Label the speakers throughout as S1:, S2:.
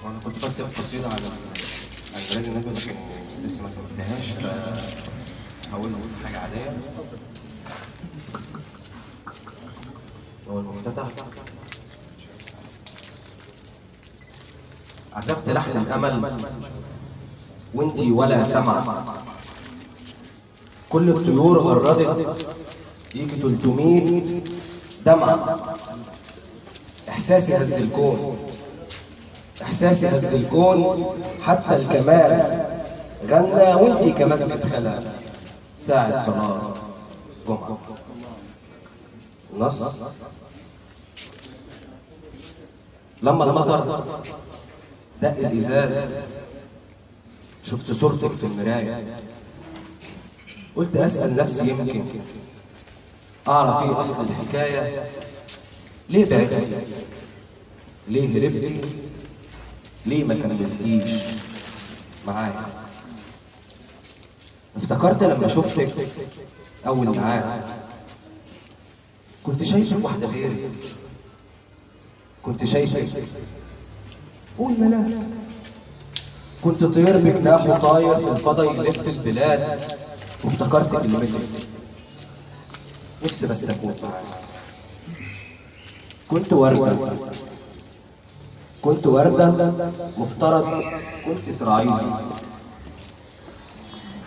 S1: وانا كنت بكتب قصيده عن بلاد النجم لكن لسه ما سمعتهاش، فهقول حاجه عاديه. هو المفتتح: عزفت لحن الامل وانتي ولا سمع، كل الطيور غردت يجي 300 دمعة. احساسي هز الكون، احساسي هز الكون، حتى الكمان غنى وانتي كمسجد خلا ساعة صلاة جمعة. نص: لما المطر دق الإزاز شفت صورتك في المراية، قلت أسأل نفسي يمكن أعرف إيه أصل الحكاية. ليه بعدتي؟ ليه هربتي؟ ليه ما كملتيش معايا؟ افتكرت لما شفتك أول ميعاد كنت شايفك واحدة غيرك، كنت شايفك قول ملاك، كنت طير بجناحه طاير في الفضا يلف البلاد، وافتكرت كلمتك نفسي بس أكون معاك. كنت وردة، كنت وردة مفترض كنت تراعيني،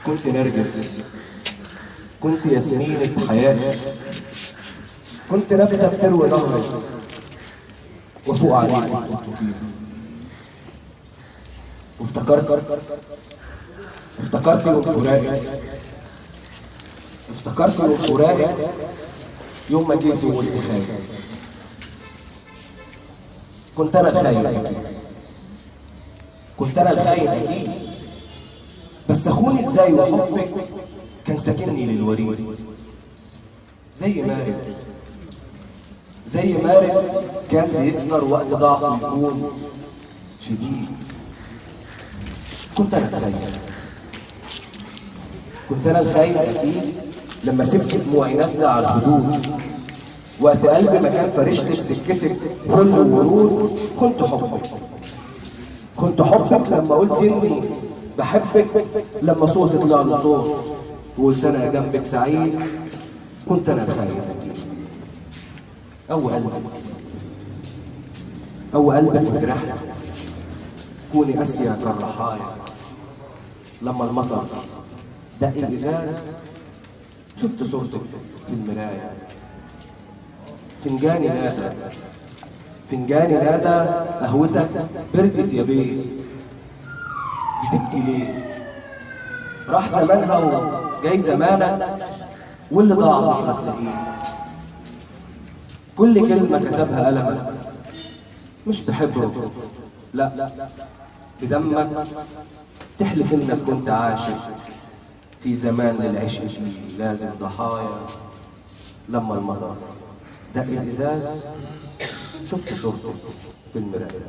S1: كنت نرجس، كنت ياسمينة حياتي، كنت نبتة بتروي نهري وفوق عليك كنت فيه. وافتكرت يوم فراقك، افتكرت يوم فراقك، يوم ما جيت وقلت خايف. كنت انا الخاين اكيد، كنت انا الخاين اكيد، بس اخوني ازاي وحبك كان ساكنني للوريد. زي مارد، زي مارد كان بيقدر وقت ضعفه يكون شديد. كنت انا الخاين، كنت انا الخاين اكيد، لما سبت دموعي نازله على الخدود، وقت قلبي ما كان فرشتك سكتك فل وورود. كنت حبك، كنت حبك لما قلت اني بحبك، لما صوتي طلع له صوت وقلت انا جنبك سعيد. كنت انا الخاين اكيد. او قلبك مجرحك كوني قاسيه كالرحايا. لما المطر دق الازاز شفت صورتك في المرايه. فنجاني نادى، فنجاني نادى قهوتك بردت يا بيه. بتبكي ليه؟ راح زمانها وجاي زمانك، واللي ضاع بكره تلاقيه. كل كلمه كتبها قلمك مش بحبرك، لا بدمك تحلف انك كنت عاشق في زمان للعشق فيه لازم ضحايا. لما المطر دق الازاز شفت صورته في المرايه.